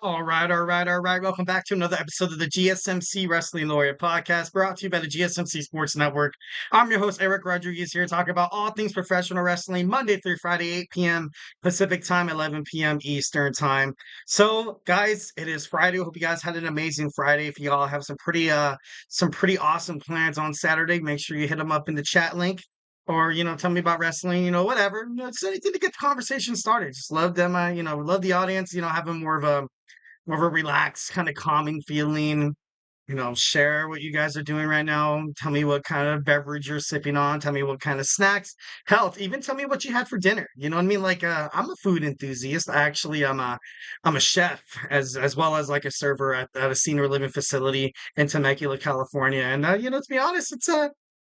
All right. Welcome back to another episode of the GSMC Wrestling Laureate Podcast, brought to you by the GSMC Sports Network. I'm your host, Eric Rodriguez, here to talk about all things professional wrestling, Monday through Friday, 8 p.m. Pacific Time, 11 p.m. Eastern Time. So, guys, it is Friday. I hope you guys had an amazing Friday. If you all have some pretty awesome plans on Saturday, make sure you hit them up in the chat link. Or, tell me about wrestling, whatever. It's anything to get the conversation started. Just love them, love the audience, having more of a relaxed, kind of calming feeling. Share what you guys are doing right now. Tell me what kind of beverage you're sipping on. Tell me what kind of snacks, health. Even tell me what you had for dinner. You know what I mean? Like, I'm a food enthusiast. Actually, I'm a chef as well as like a server at a senior living facility in Temecula, California. And to be honest,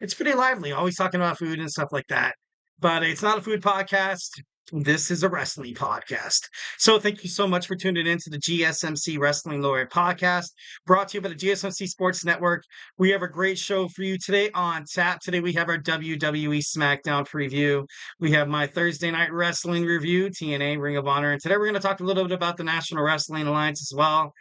it's pretty lively. Always talking about food and stuff like that. But it's not a food podcast. This is a wrestling podcast. So thank you so much for tuning in to the GSMC Wrestling Laureate Podcast, brought to you by the GSMC Sports Network. We have a great show for you today on tap. Today we have our WWE Smackdown preview. We have my Thursday Night Wrestling review, TNA, Ring of Honor. And today we're going to talk a little bit about the National Wrestling Alliance as well.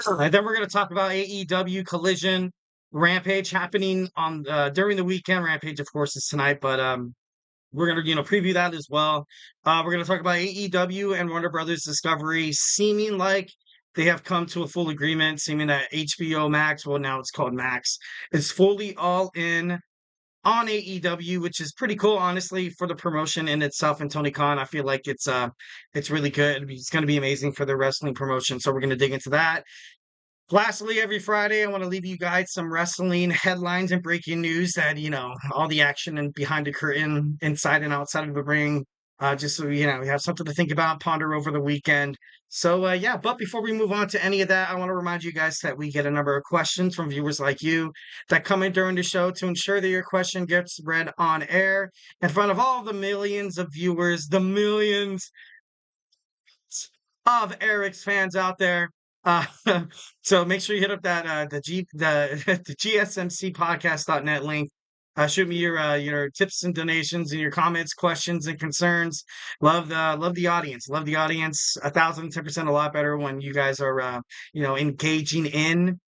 And then we're going to talk about AEW Collision, Rampage happening on during the weekend. Rampage, of course, is tonight, but we're going to, preview that as well. We're going to talk about AEW and Warner Brothers Discovery, seeming like they have come to a full agreement, seeming that HBO Max, well, now it's called Max, is fully all in on AEW, which is pretty cool, honestly, for the promotion in itself. And Tony Khan, I feel like it's really good. It's going to be amazing for the wrestling promotion. So we're going to dig into that. Lastly, every Friday, I want to leave you guys some wrestling headlines and breaking news that, all the action and behind the curtain, inside and outside of the ring, just so, we have something to think about, ponder over the weekend. So, yeah, but before we move on to any of that, I want to remind you guys that we get a number of questions from viewers like you that come in during the show to ensure that your question gets read on air in front of all the millions of viewers, the millions of Eric's fans out there. Uh, so make sure you hit up that the GSMC podcast.net link. Shoot me your tips and donations and your comments, questions, and concerns. Love the audience. Love the audience. 1,010% a lot better when you guys are engaging in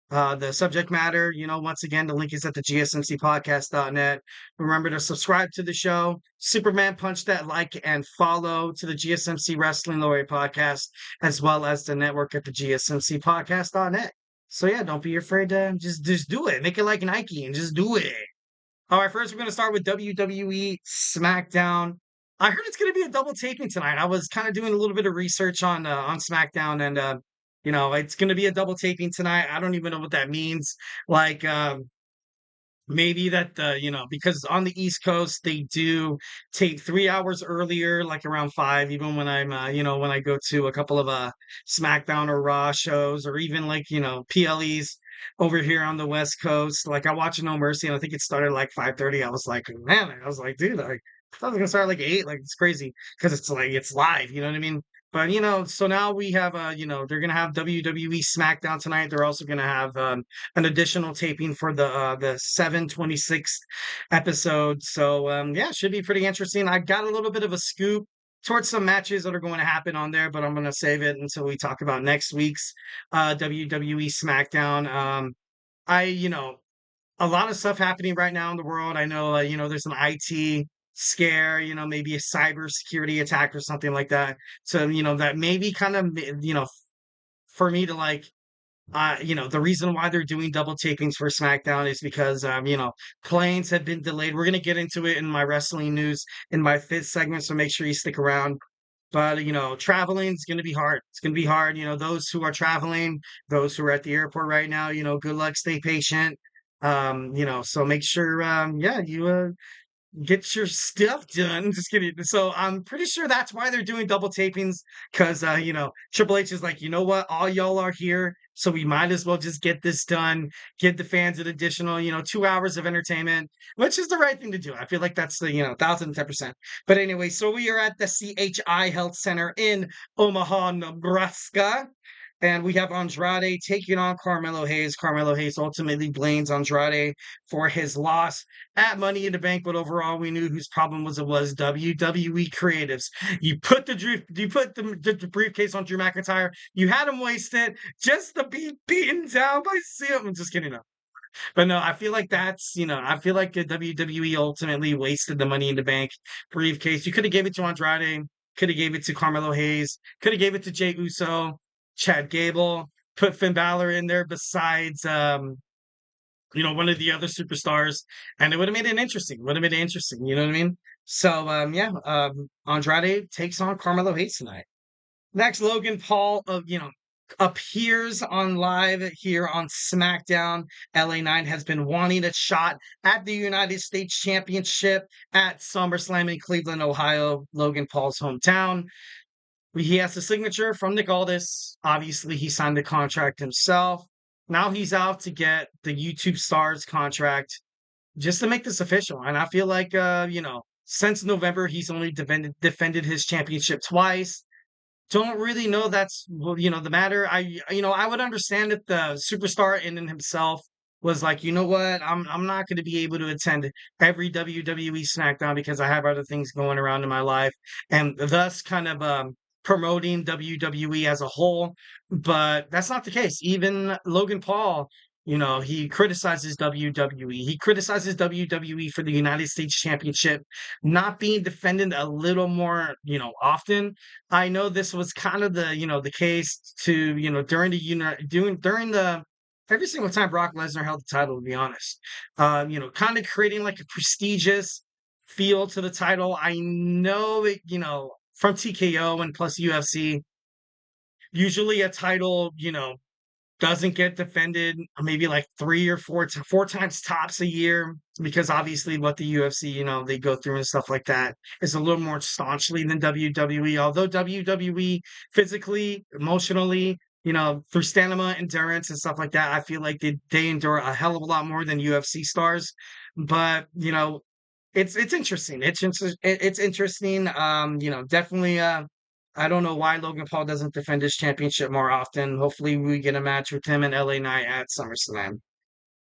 the subject matter. Once again, the link is at the GSMCpodcast.net. Remember to subscribe to the show. Superman punch that like and follow to the GSMC Wrestling Laureate Podcast, as well as the network at the GSMCpodcast.net. So yeah, don't be afraid to just do it. Make it like Nike and just do it. All right, first we're going to start with WWE Smackdown. I heard it's going to be a double taping tonight. I was kind of doing a little bit of research on SmackDown, and it's going to be a double taping tonight. I don't even know what that means. Like, maybe that because on the East Coast they do tape 3 hours earlier, like around 5. Even when I'm when I go to a couple of SmackDown or Raw shows, or even like PLEs over here on the West Coast. Like I watch No Mercy, and I think it started like 5:30. I was like, man, I was like, dude, I thought it was gonna start like 8. Like it's crazy because it's like it's live. You know what I mean? But so now we have they're gonna have WWE SmackDown tonight. They're also gonna have an additional taping for the 7/26th episode. So yeah, should be pretty interesting. I got a little bit of a scoop towards some matches that are going to happen on there, but I'm going to save it until we talk about next week's WWE SmackDown. I a lot of stuff happening right now in the world. I know there's an IT scare, maybe a cyber security attack or something like that. So that maybe kind of for me to like the reason why they're doing double tapings for SmackDown is because, planes have been delayed. We're going to get into it in my wrestling news in my fifth segment, so make sure you stick around. But, traveling is going to be hard. It's going to be hard. Those who are traveling, those who are at the airport right now, good luck, stay patient. So make sure, you get your stuff done. Just kidding. So I'm pretty sure that's why they're doing double tapings because Triple H is like, you know what, all y'all are here, so we might as well just get this done, give the fans an additional 2 hours of entertainment, which is the right thing to do. I feel like that's the 1,010%. But anyway, so we are at the CHI Health Center in Omaha, Nebraska. And we have Andrade taking on Carmelo Hayes. Carmelo Hayes ultimately blames Andrade for his loss at Money in the Bank, but overall, we knew whose problem was. It was WWE creatives. You put the briefcase on Drew McIntyre. You had him wasted just to be beaten down by Sam. I'm just kidding. No. But no, I feel like I feel like the WWE ultimately wasted the Money in the Bank briefcase. You could have gave it to Andrade, could have gave it to Carmelo Hayes, could have gave it to Jey Uso, Chad Gable, put Finn Balor in there besides one of the other superstars, and it would have made it interesting. Would have made it interesting, you know what I mean? So Andrade takes on Carmelo Hayes tonight. Next, Logan Paul appears on live here on SmackDown. LA Knight has been wanting a shot at the United States Championship at SummerSlam in Cleveland, Ohio, Logan Paul's hometown. He has the signature from Nick Aldis. Obviously, he signed the contract himself. Now he's out to get the YouTube Stars contract just to make this official. And I feel like, since November, he's only defended his championship twice. Don't really know that's the matter. I would understand if the superstar in himself was like, you know what, I'm not going to be able to attend every WWE SmackDown because I have other things going around in my life, and thus kind of promoting WWE as a whole. But that's not the case. Even Logan Paul, he criticizes WWE. He criticizes WWE for the United States Championship not being defended a little more, often. I know this was kind of the case to, during the every single time Brock Lesnar held the title, to be honest. Kind of creating like a prestigious feel to the title. I know it, from TKO and plus UFC, usually a title, doesn't get defended maybe like four times tops a year because obviously what the UFC, they go through and stuff like that is a little more staunchly than WWE. Although WWE physically, emotionally, through stamina, endurance, and stuff like that, I feel like they endure a hell of a lot more than UFC stars. But it's interesting. It's interesting. Definitely. I don't know why Logan Paul doesn't defend his championship more often. Hopefully, we get a match with him and LA Knight at SummerSlam.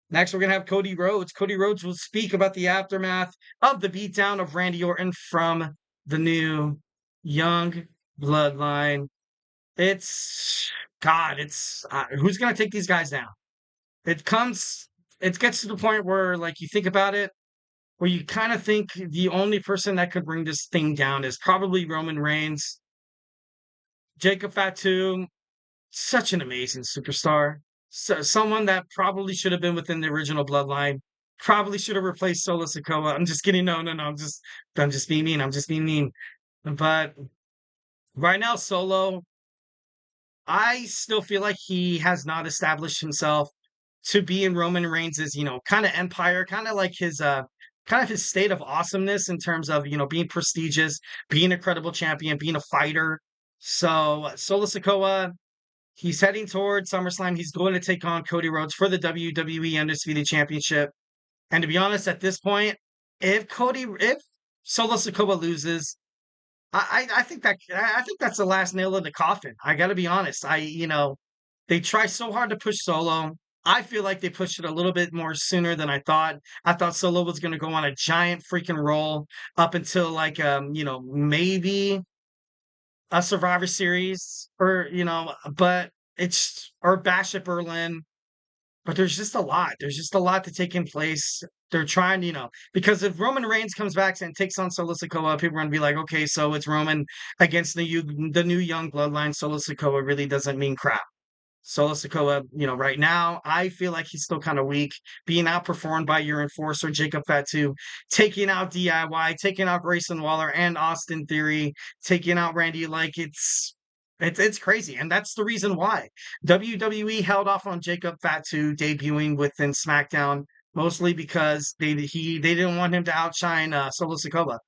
Next, we're gonna have Cody Rhodes. Cody Rhodes will speak about the aftermath of the beatdown of Randy Orton from the new Young Bloodline. It's God. It's who's gonna take these guys down? It comes. It gets to the point where, like, you think about it where you kind of think the only person that could bring this thing down is probably Roman Reigns. Jacob Fatu, such an amazing superstar. So, someone that probably should have been within the original bloodline. Probably should have replaced Solo Sikoa. I'm just kidding. No, no, no. I'm just being mean. I'm just being mean. But right now, Solo, I still feel like he has not established himself to be in Roman Reigns' kind of empire, kind of his state of awesomeness in terms of, being prestigious, being a credible champion, being a fighter. So Solo Sikoa, he's heading towards SummerSlam. He's going to take on Cody Rhodes for the WWE Undisputed Championship. And to be honest, at this point, if Solo Sikoa loses, I think that's the last nail in the coffin. I got to be honest. They try so hard to push Solo. I feel like they pushed it a little bit more sooner than I thought. I thought Solo was going to go on a giant freaking roll up until like maybe a Survivor Series or but it's or Bash at Berlin. But there's just a lot. There's just a lot to take in place. They're trying, because if Roman Reigns comes back and takes on Solo Sikoa, people are going to be like, okay, so it's Roman against the new young bloodline. Solo Sikoa really doesn't mean crap. Solo Sikoa, right now, I feel like he's still kind of weak, being outperformed by your enforcer, Jacob Fatu, taking out DIY, taking out Grayson Waller and Austin Theory, taking out Randy. Like, it's crazy. And that's the reason why WWE held off on Jacob Fatu debuting within SmackDown, mostly because they didn't want him to outshine Solo Sikoa.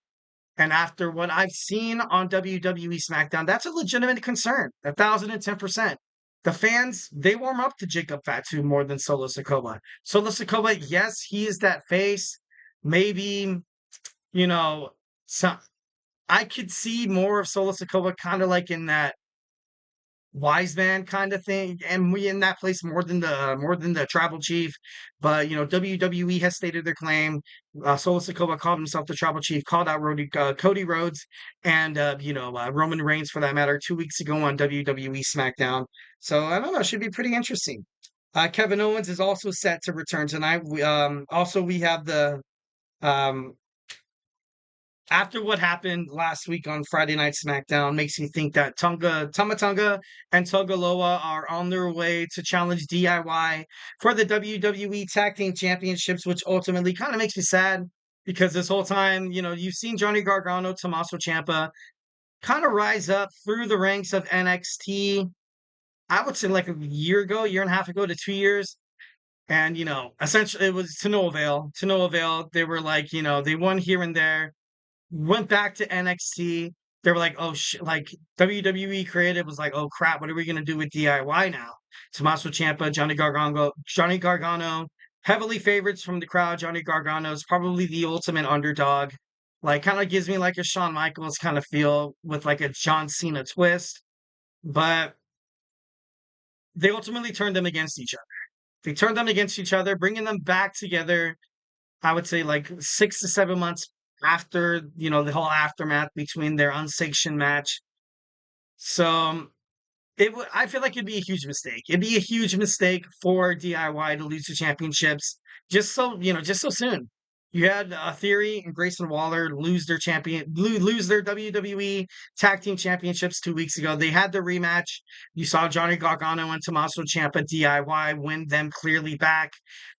And after what I've seen on WWE SmackDown, that's a legitimate concern. 1,010%. The fans, they warm up to Jacob Fatu more than Solo Sikoa. Solo Sikoa, yes, he is that face. Maybe, so I could see more of Solo Sikoa kind of like in that wise man kind of thing, and we in that place more than the tribal chief. But WWE has stated their claim. Solo Sikoa called himself the tribal chief, called out Cody Rhodes and Roman Reigns for that matter 2 weeks ago on WWE Smackdown. So I don't know, it should be pretty interesting. Kevin Owens is also set to return tonight. We have the um, after what happened last week on Friday Night SmackDown, makes me think that Tama Tonga and Togaloa are on their way to challenge DIY for the WWE Tag Team Championships, which ultimately kind of makes me sad because this whole time, you've seen Johnny Gargano, Tommaso Ciampa kind of rise up through the ranks of NXT. I would say like a year ago, year and a half ago to 2 years. And, essentially it was to no avail. To no avail. They were like, they won here and there, went back to NXT. They were like, oh, like WWE creative was like, oh crap, what are we going to do with DIY now? Tommaso Ciampa, Johnny Gargano, heavily favorites from the crowd. Johnny Gargano is probably the ultimate underdog. Like, kind of gives me like a Shawn Michaels kind of feel with like a John Cena twist. But they ultimately turned them against each other. They turned them against each other, bringing them back together. I would say like 6 to 7 months after the whole aftermath between their unsanctioned match. So I feel like it'd be a huge mistake. It'd be a huge mistake for DIY to lose the championships just so soon. You had Theory and Grayson Waller lose their WWE Tag Team Championships 2 weeks ago. They had the rematch. You saw Johnny Gargano and Tommaso Ciampa DIY win them clearly back.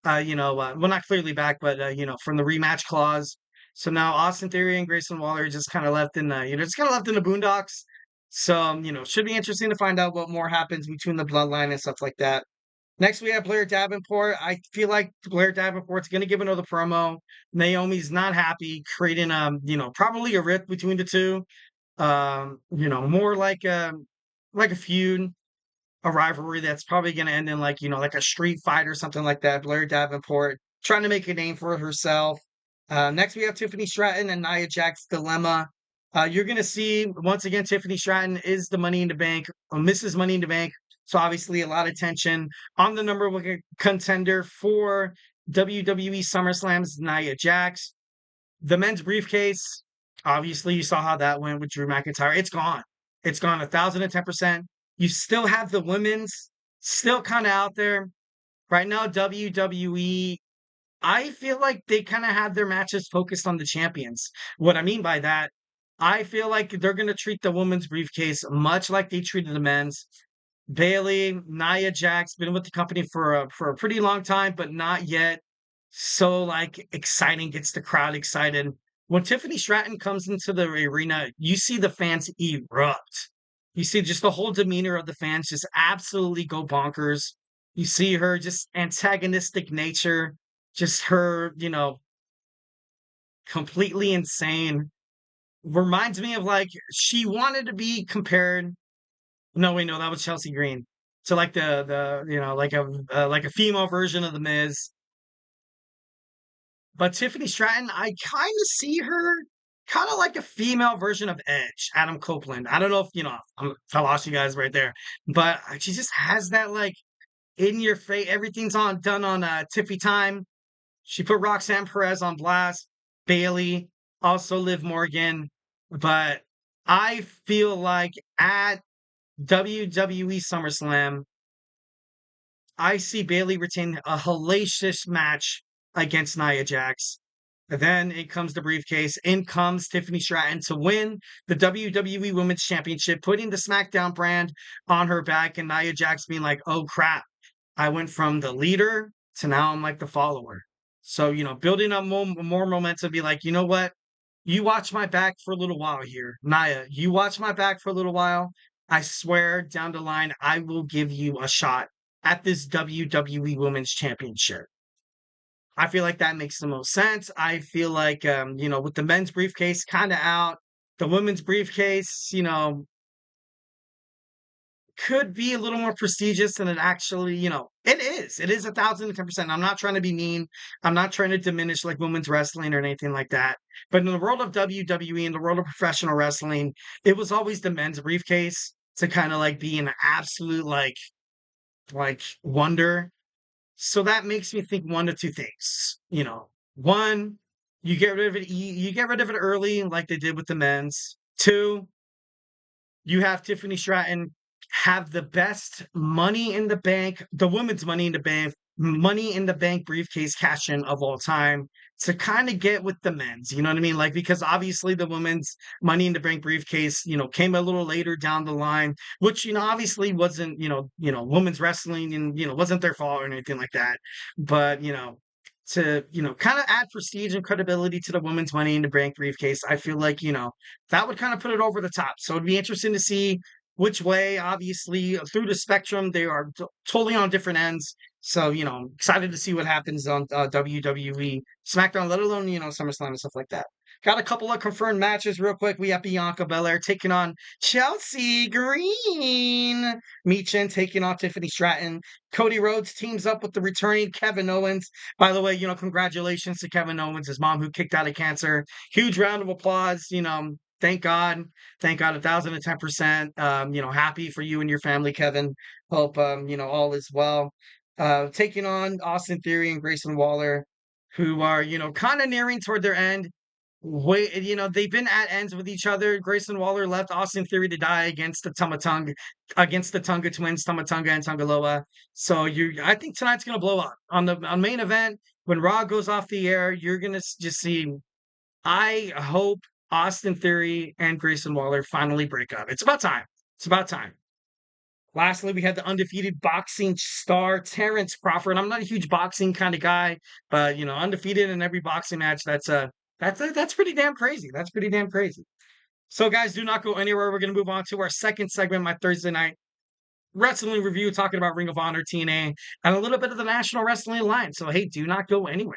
Well, not clearly back, but from the rematch clause. So now Austin Theory and Grayson Waller just kind of left in the boondocks. So, should be interesting to find out what more happens between the bloodline and stuff like that. Next, we have Blair Davenport. I feel like Blair Davenport's going to give another promo. Naomi's not happy, creating probably a rift between the two. More like a feud, a rivalry that's probably going to end in like a street fight or something like that. Blair Davenport trying to make a name for herself. Next, we have Tiffany Stratton and Nia Jax's dilemma. You're going to see, once again, Tiffany Stratton is the Money in the Bank, Mrs. Money in the Bank. So obviously a lot of tension on the number one contender for WWE SummerSlam's Nia Jax. The men's briefcase, obviously you saw how that went with Drew McIntyre. It's gone. It's gone 1,010%. You still have the women's still kind of out there. Right now, WWE, I feel like they kind of have their matches focused on the champions. What I mean by that, I feel like they're going to treat the women's briefcase much like they treated the men's. Bailey, Nia Jax, been with the company for a pretty long time, but not yet so like exciting, gets the crowd excited. When Tiffany Stratton comes into the arena, you see the fans erupt. You see just the whole demeanor of the fans just absolutely go bonkers. You see her just antagonistic nature, just her, completely insane. Reminds me of like she wanted to be compared. No, wait, no, that was Chelsea Green. So like like a female version of the Miz. But Tiffany Stratton, I kind of see her kind of like a female version of Edge, Adam Copeland. I don't know if I lost you guys right there, but she just has that like in your face. Everything's done on Tiffy time. She put Roxanne Perez on blast. Bailey, also Liv Morgan, but I feel like at WWE SummerSlam, I see Bailey retain a hellacious match against Nia Jax. Then it comes the briefcase. In comes Tiffany Stratton to win the WWE Women's Championship, putting the SmackDown brand on her back, and Nia Jax being like, oh crap, I went from the leader to now I'm like the follower. So, building up more momentum, be like, you know what? You watch my back for a little while here. Nia, you watch my back for a little while. I swear down the line, I will give you a shot at this WWE Women's Championship. I feel like that makes the most sense. I feel like, with the men's briefcase kind of out, the women's briefcase, could be a little more prestigious than it actually, it is. It is 1,010%. I'm not trying to be mean. I'm not trying to diminish like women's wrestling or anything like that. But in the world of WWE, in the world of professional wrestling, it was always the men's briefcase. to kind of like be an absolute like wonder. So that makes me think one of two things. One, you get rid of it. You get rid of it early, like they did with the men's. Two, you have Tiffany Stratton have the best money in the bank, the women's money in the bank briefcase cash in of all time to kind of get with the men's. You know what I mean? Like, because obviously the women's money in the bank briefcase, came a little later down the line, which, obviously wasn't, women's wrestling and, wasn't their fault or anything like that. But, to kind of add prestige and credibility to the women's money in the bank briefcase, I feel like that would kind of put it over the top. So it'd be interesting to see which way. Obviously, through the spectrum, they are totally on different ends. So excited to see what happens on WWE Smackdown, let alone SummerSlam and stuff like that. Got a couple of confirmed matches real quick. We have Bianca Belair taking on Chelsea Green. Michin taking on Tiffany Stratton. Cody Rhodes teams up with the returning Kevin Owens. By the way, congratulations to Kevin Owens, his mom who kicked out of cancer. Huge round of applause. Thank God. Thank God, 1,010%. Happy for you and your family, Kevin. Hope, all is well. Taking on Austin Theory and Grayson Waller, who are, kind of nearing toward their end. They've been at ends with each other. Grayson Waller left Austin Theory to die against the Tonga twins, Tamatonga and Tongaloa. So I think tonight's gonna blow up on main event. When Raw goes off the air, you're gonna just see. I hope Austin Theory and Grayson Waller finally break up. It's about time. It's about time. Lastly, we had the undefeated boxing star Terrence Crawford. I'm not a huge boxing kind of guy, but undefeated in every boxing match. That's pretty damn crazy. That's pretty damn crazy. So, guys, do not go anywhere. We're gonna move on to our second segment, my Thursday night wrestling review, talking about Ring of Honor, TNA, and a little bit of the National Wrestling Alliance. So, hey, do not go anywhere.